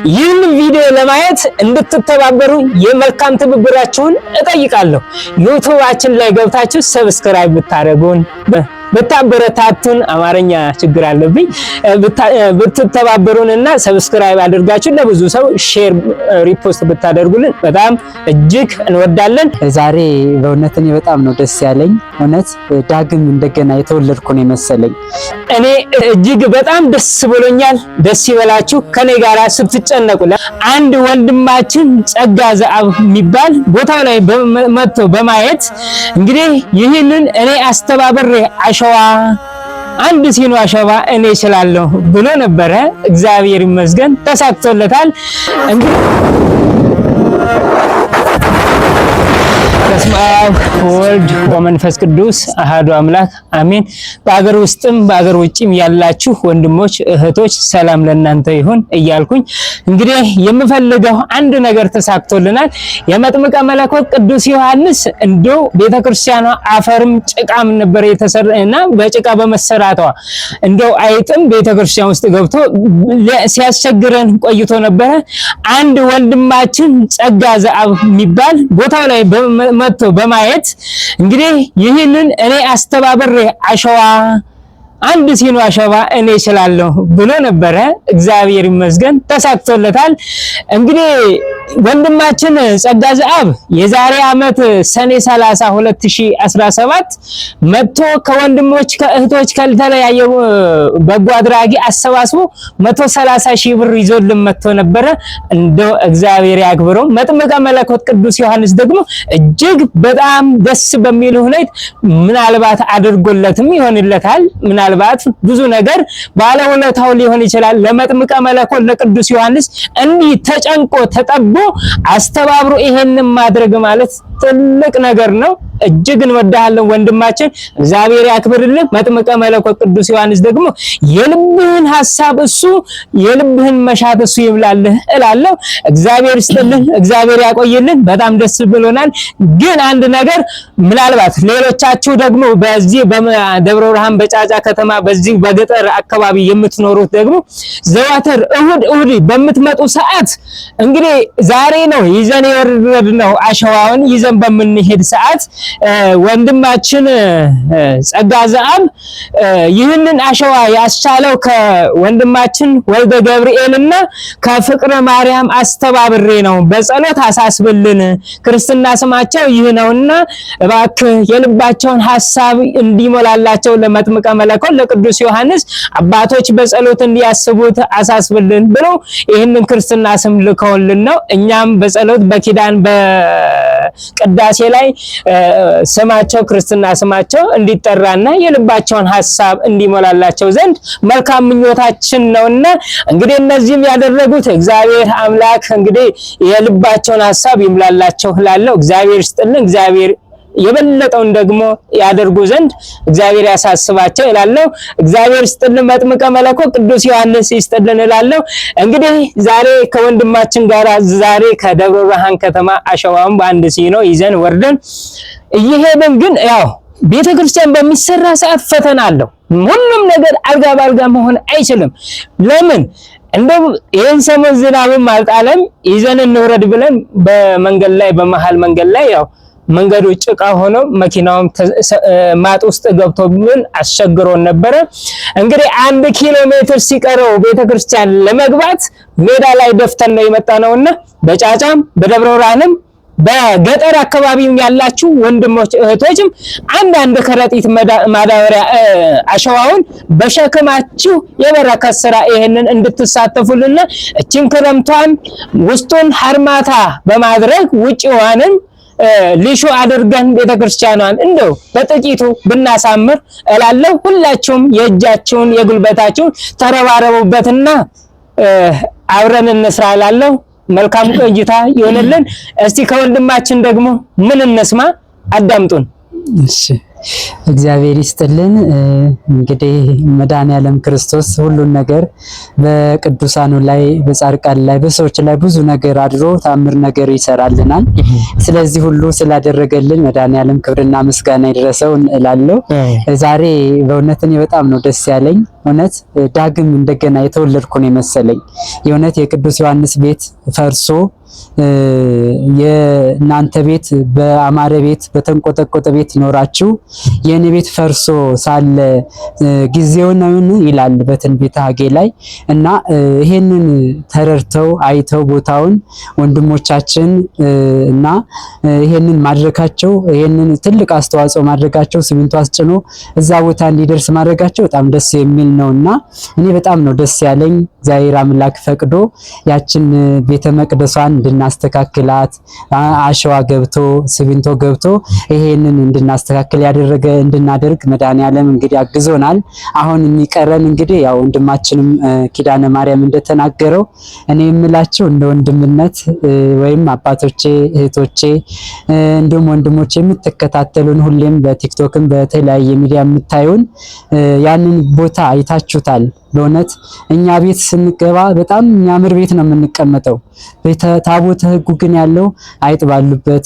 ይህን ቪዲዮ ለማየት እንድትተባበሩ የመልካም ትብብራችሁን እጠይቃለሁ። ዩቲዩባችን ላይ ገብታችሁ ሰብስክራይብ ብታደርጉን ብታበረታቱን አማርኛ ችግር አለብኝ ብትተባበሩንና ሰብስክራይብ አድርጋችሁ ለብዙ ሰው ሼር ሪፖስት ብታደርጉልን በጣም እጅግ እንወዳለን። ዛሬ በእውነት እኔ በጣም ነው ደስ ያለኝ። እውነት ዳግም እንደገና የተወለድኩ ነው መሰለኝ። እኔ እጅግ በጣም ደስ ብሎኛል። ደስ ይበላችሁ ከኔ ጋራ ስትጨነቁ። አንድ ወንድማችን ጸጋ ዘአብ የሚባል ቦታ ላይ መጥቶ በማየት እንግዲህ ይህንን እኔ አስተባብሬ አሸዋ አንድ ሲኖ አሸዋ እኔ እችላለሁ ብሎ ነበረ። እግዚአብሔር ይመስገን ተሳክቶለታል። እንግዲህ በስመ አብ ወወልድ ወመንፈስ ቅዱስ አሐዱ አምላክ አሜን። በአገር ውስጥም በአገር ውጭም ያላችሁ ወንድሞች እህቶች ሰላም ለእናንተ ይሁን እያልኩኝ እንግዲህ የምፈልገው አንድ ነገር ተሳክቶልናል። የመጥምቀ መለኮት ቅዱስ ዮሐንስ እንደው ቤተክርስቲያኗ አፈርም ጭቃም ነበር የተሰራና በጭቃ በመሰራቷ እንደው አይጥም ቤተክርስቲያን ውስጥ ገብቶ ሲያስቸግረን ቆይቶ ነበረ። አንድ ወንድማችን ጸጋ ዘአብ የሚባል ቦታው ላይ መጥቶ በማየት እንግዲህ ይህንን እኔ አስተባብሬ አሸዋ አንድ ሲኖ አሸዋ እኔ እችላለሁ ብሎ ነበረ። እግዚአብሔር ይመስገን ተሳክቶለታል። እንግዲህ ወንድማችን ጸጋ ዘአብ የዛሬ ዓመት ሰኔ 30 2017 መጥቶ ከወንድሞች ከእህቶች ከተለያየ በጎ አድራጊ አሰባስቦ 130,000 ብር ይዞልን መጥቶ ነበረ። እንደው እግዚአብሔር ያክብረው። መጥምቀ መለኮት ቅዱስ ዮሐንስ ደግሞ እጅግ በጣም ደስ በሚል ሁኔታ ምናልባት አድርጎለትም ይሆንለታል። ምናልባት ብዙ ነገር ባለውለታው ሊሆን ይችላል። ለመጥምቀ መለኮት ለቅዱስ ዮሐንስ እንዲህ ተጨንቆ ተጠቦ አስተባብሮ ይሄንን ማድረግ ማለት ትልቅ ነገር ነው። እጅግ እንወዳለን ወንድማችን፣ እግዚአብሔር ያክብርልን። መጥምቀ መለኮት ቅዱስ ዮሐንስ ደግሞ የልብህን ሐሳብ እሱ የልብህን መሻት እሱ ይብላልህ እላለሁ። እግዚአብሔር ይስጥልን፣ እግዚአብሔር ያቆይልን። በጣም ደስ ብሎናል። ግን አንድ ነገር ምናልባት ሌሎቻችሁ ደግሞ በዚህ በደብረ ብርሃን በጫጫ ከተማ በዚህ በገጠር አካባቢ የምትኖሩት ደግሞ ዘወትር እሁድ በምትመጡ ሰዓት እንግዲህ ዛሬ ነው ይዘን የወረድነው አሸዋውን ይዘን በምንሄድ ሰዓት ወንድማችን ጸጋ ዘአብ ይህንን አሸዋ ያስቻለው ከወንድማችን ወልደ ገብርኤልና ከፍቅረ ማርያም አስተባብሬ ነው። በጸሎት አሳስብልን፣ ክርስትና ስማቸው ይህ ነውና እባክህ የልባቸውን ሐሳብ እንዲሞላላቸው ለመጥምቀ መለኮት ለቅዱስ ዮሐንስ አባቶች በጸሎት እንዲያስቡት አሳስብልን ብሎ ይህንን ክርስትና ስም ልከውልን ነው። እኛም በጸሎት በኪዳን በቅዳሴ ላይ ስማቸው ክርስትና ስማቸው እንዲጠራና የልባቸውን ሐሳብ እንዲሞላላቸው ዘንድ መልካም ምኞታችን ነውና እንግዲህ እነዚህም ያደረጉት እግዚአብሔር አምላክ እንግዲህ የልባቸውን ሐሳብ ይምላላቸው ላለው እግዚአብሔር ይስጥልን። እግዚአብሔር የበለጠውን ደግሞ ያደርጉ ዘንድ እግዚአብሔር ያሳስባቸው እላለሁ። እግዚአብሔር ይስጥልን። መጥምቀ መለኮት ቅዱስ ዮሐንስ ይስጥልን እላለሁ። እንግዲህ ዛሬ ከወንድማችን ጋር ዛሬ ከደብረ ብርሃን ከተማ አሸዋውን በአንድ ሲኖ ይዘን ወርደን እየሄድን ግን ያው ቤተክርስቲያን በሚሰራ ሰዓት ፈተና አለው። ሁሉም ነገር አልጋ ባልጋ መሆን አይችልም። ለምን እንደው ይሄን ሰሞን ዝናብም አልጣለም። ይዘን እንውረድ ብለን በመንገድ ላይ በመሃል መንገድ ላይ ያው መንገዱ ጭቃ ሆኖ መኪናውም ማጥ ውስጥ ገብቶብን አስቸግሮን ነበረ። እንግዲህ 1 ኪሎ ሜትር ሲቀረው ቤተክርስቲያን ለመግባት ሜዳ ላይ ደፍተን ነው የመጣነውና በጫጫም በደብረ ብርሃንም በገጠር አካባቢው ያላችሁ ወንድሞች እህቶችም አንድ ከረጢት ማዳበሪያ አሸዋውን በሸክማችሁ የበረከት ስራ ይሄንን እንድትሳተፉልና እቺን ክረምቷን ውስጡን ሐርማታ በማድረግ ውጪዋንም ሊሾ አድርገን ቤተክርስቲያኗን እንደው በጥቂቱ ብናሳምር እላለሁ። ሁላችሁም የእጃችሁን የጉልበታችሁን ተረባረቡበትና አብረን እንስራ እላለሁ። መልካም ቆይታ ይሆንልን። እስቲ ከወንድማችን ደግሞ ምን እንስማ? አዳምጡን። እሺ እግዚአብሔር ይስጥልን። እንግዲህ መድኃኔዓለም ክርስቶስ ሁሉን ነገር በቅዱሳኑ ላይ በጻድቃን ላይ በሰዎች ላይ ብዙ ነገር አድሮ ታምር ነገር ይሰራልናል። ስለዚህ ሁሉ ስላደረገልን መድኃኔዓለም ክብርና ምስጋና ይድረሰው እላለሁ። ዛሬ በእውነት እኔ በጣም ነው ደስ ያለኝ። እውነት ዳግም እንደገና የተወለድኩ ነው የመሰለኝ። የእውነት የቅዱስ ዮሐንስ ቤት ፈርሶ የናንተ ቤት በአማረ ቤት በተንቆጠቆጠ ቤት ኖራችሁ የኔ ቤት ፈርሶ ሳለ ጊዜው ነው ይላል በትንቢተ ሐጌ ላይ። እና ይሄንን ተረድተው አይተው ቦታውን ወንድሞቻችን እና ይሄንን ማድረጋቸው ይሄንን ትልቅ አስተዋጽኦ ማድረጋቸው ሲሚንቶ አስጭኖ እዛ ቦታ እንዲደርስ ማድረጋቸው በጣም ደስ የሚል ነውና እኔ በጣም ነው ደስ ያለኝ። እግዚአብሔር አምላክ ፈቅዶ ያችን ቤተ መቅደሷን እንድናስተካክላት አሸዋ ገብቶ ሲሚንቶ ገብቶ ይሄንን እንድናስተካክል ያደረገ እንድናደርግ መድኃኔዓለም እንግዲህ አግዞናል። አሁን የሚቀረን እንግዲህ ያው ወንድማችንም ኪዳነ ማርያም እንደተናገረው እኔ የምላችሁ እንደ ወንድምነት ወይም አባቶቼ እህቶቼ እንዲሁም ወንድሞቼ የምትከታተሉን ሁሌም በቲክቶክም በተለያየ ሚዲያ የምታዩን ያንን ቦታ አይታችሁታል። በእውነት እኛ ቤት ስንገባ በጣም የሚያምር ቤት ነው የምንቀመጠው። ታቦተ ሕጉ ግን ያለው አይጥ ባሉበት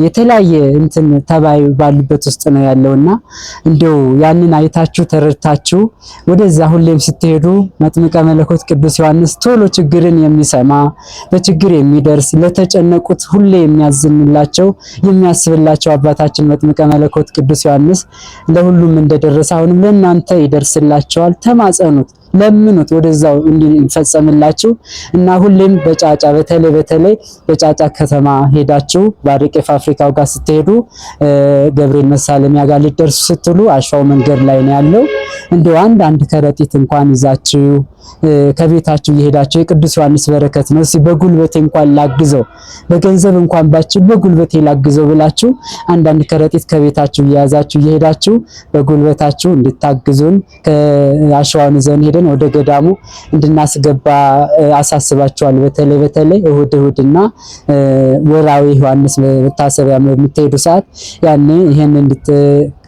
የተለያየ እንትን ተባይ ባሉበት ውስጥ ነው ያለውና እንደው ያንን አይታችሁ ተረድታችሁ ወደዛ ሁሌም ስትሄዱ መጥምቀ መለኮት ቅዱስ ዮሐንስ ቶሎ ችግርን የሚሰማ በችግር የሚደርስ ለተጨነቁት ሁሌ የሚያዝንላቸው የሚያስብላቸው አባታችን መጥምቀ መለኮት ቅዱስ ዮሐንስ ለሁሉም እንደደረሰ አሁንም ለእናንተ ይደርስላቸዋል። ተማጸኑት፣ ለምኑት ወደዛው እንዲፈጸምላችሁ እና ሁሌም በጫጫ በተለይ በጫጫ ከተማ ሄዳችሁ ባሪቄ ፋብሪካው ጋር ስትሄዱ ገብርኤል መሳለሚያ ጋር ልትደርሱ ስትሉ አሸዋው መንገድ ላይ ነው ያለው። እንደው አንድ ከረጢት እንኳን ይዛችሁ ከቤታችሁ እየሄዳችሁ የቅዱስ ዮሐንስ በረከት ነው እስኪ በጉልበቴ እንኳን ላግዘው በገንዘብ እንኳን ባችሁ በጉልበቴ ላግዘው ብላችሁ አንዳንድ ከረጢት ከቤታችሁ እየያዛችሁ እየሄዳችሁ በጉልበታችሁ እንድታግዙን ከአሸዋውን ይዘን ሄደን ወደ ገዳሙ እንድናስገባ አሳስባችኋል። በተለይ እሁድና ወራዊ ዮሐንስ መታሰቢያ የምትሄዱ ሰዓት ያኔ ይሄን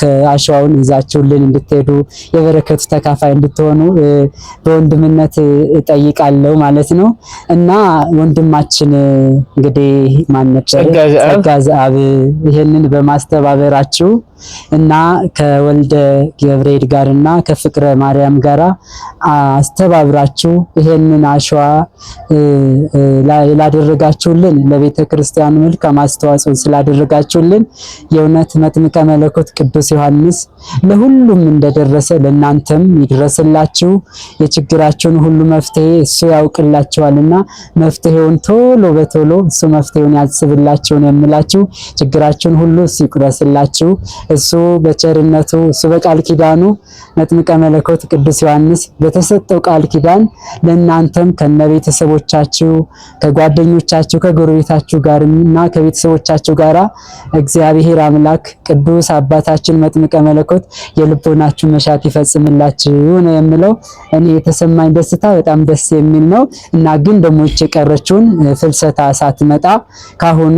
ከአሸዋውን ይዛችሁልን እንድትሄዱ የበረከቱ ተካፋይ እንድትሆኑ በወንድምነት እጠይቃለሁ ማለት ነው። እና ወንድማችን እንግዲህ ማን ነበር ጸጋዘአብ ይሄንን በማስተባበራችሁ እና ከወልደ ገብርኤል ጋርና ከፍቅረ ማርያም ጋራ አስተባብራችሁ ይሄንን አሸዋ ላደረጋችሁልን ለቤተ ክርስቲያን መልካም አስተዋጽኦ ስላደረጋችሁልን የእውነት መጥምቀ መለኮት ቅዱስ ዮሐንስ ለሁሉም እንደደረሰ ለእናንተም ይድረስላችሁ። የችግራችሁን ሁሉ መፍትሄ እሱ ያውቅላችኋልና መፍትሄውን ቶሎ በቶሎ እሱ መፍትሄውን ያስብላችሁ ነው የምላችሁ። ችግራችሁን ሁሉ እሱ ይቅረስላችሁ። እሱ በቸርነቱ እሱ በቃል ኪዳኑ መጥምቀ መለኮት ቅዱስ ዮሐንስ በተሰጠው ቃል ኪዳን ለእናንተም ከነቤተሰቦቻችሁ ከጓደኞቻችሁ ከጎረቤታችሁ ጋርና ከቤተሰቦቻችሁ ጋራ እግዚአብሔር አምላክ ቅዱስ አባታችን መጥምቀ መለኮት የልቦናችሁ መሻት ይፈጽምላችሁ ነው የምለው። እኔ የተሰማኝ ደስታ በጣም ደስ የሚል ነው እና ግን ደግሞ የቀረችውን ፍልሰታ ሳትመጣ ካሁኑ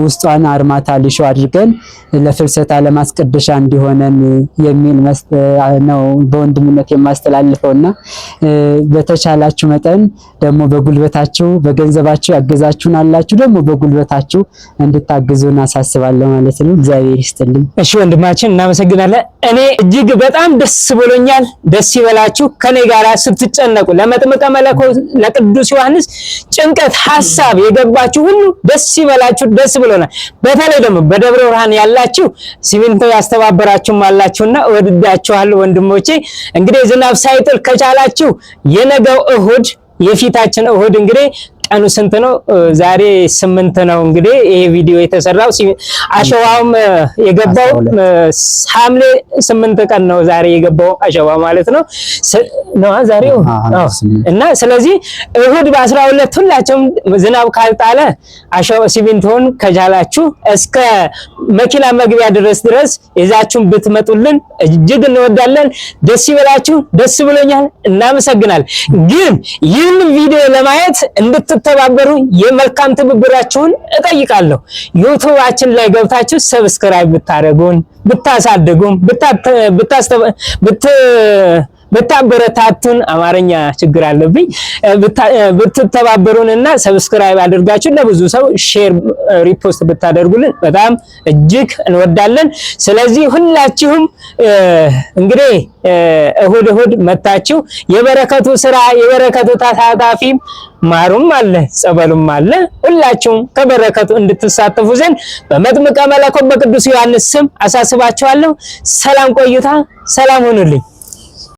ውስጧን አርማታ ሊሾ አድርገን ለፍልሰታ ለማስቀደሻ እንዲሆነን የሚል ነው በወንድምነት የማስተላልፈውና በተቻላችሁ መጠን ደግሞ በጉልበታችሁ በገንዘባችሁ ያገዛችሁን አላችሁ ደግሞ በጉልበታችሁ እንድታግዙን አሳስባለሁ ማለት ነው። እግዚአብሔር ይስጥልኝ። እሺ ወንድማችን እናመሰግናለን። እኔ እጅግ በጣም ደስ ብሎኛል። ደስ ይበላችሁ። ከኔ ጋር ስትጨነቁ ለመጥምቀ መለኮት ለቅዱስ ዮሐንስ ጭንቀት ሐሳብ የገባችሁ ሁሉ ደስ ይበላችሁ። ደስ ብሎናል። በተለይ ደግሞ በደብረ ብርሃን ያላችሁ ሲሚንቶ ያስተባበራችሁም አላችሁና ወድዳችኋለሁ ወንድሞቼ። እንግዲህ ዝናብ ሳይጥል ከቻላችሁ የነገው እሁድ የፊታችን እሁድ እንግዲህ ቀኑ ስንት ነው? ዛሬ 8 ነው። እንግዲህ ይሄ ቪዲዮ የተሰራው አሸዋውም የገባው ሐምሌ 8 ቀን ነው ዛሬ የገባው አሸዋ ማለት ነው ዛሬው። እና ስለዚህ እሁድ በ12 ሁላችሁም ዝናብ ካልጣለ አሸዋ ሲሚንቶን ከቻላችሁ እስከ መኪና መግቢያ ድረስ ይዛችሁን ብትመጡልን እጅግ እንወዳለን። ደስ ይበላችሁ። ደስ ብሎኛል። እናመሰግናለን። ግን ይህን ቪዲዮ ለማየት ተባበሩ የመልካም ትብብራችሁን እጠይቃለሁ። ዩቲዩባችን ላይ ገብታችሁ ሰብስክራይብ ብታረጉን ብታሳድጉን ብታበረታቱን፣ አማርኛ ችግር አለብኝ፣ ብትተባበሩንና ሰብስክራይብ አድርጋችሁ ለብዙ ሰው ሼር ሪፖስት ብታደርጉልን በጣም እጅግ እንወዳለን። ስለዚህ ሁላችሁም እንግዲህ እሁድ መታችሁ የበረከቱ ስራ የበረከቱ ተሳታፊም ማሩም አለ ጸበሉም አለ ሁላችሁም ከበረከቱ እንድትሳተፉ ዘንድ በመጥምቀ መለኮት በቅዱስ ዮሐንስ ስም አሳስባችኋለሁ። ሰላም ቆይታ፣ ሰላም ሁኑልኝ።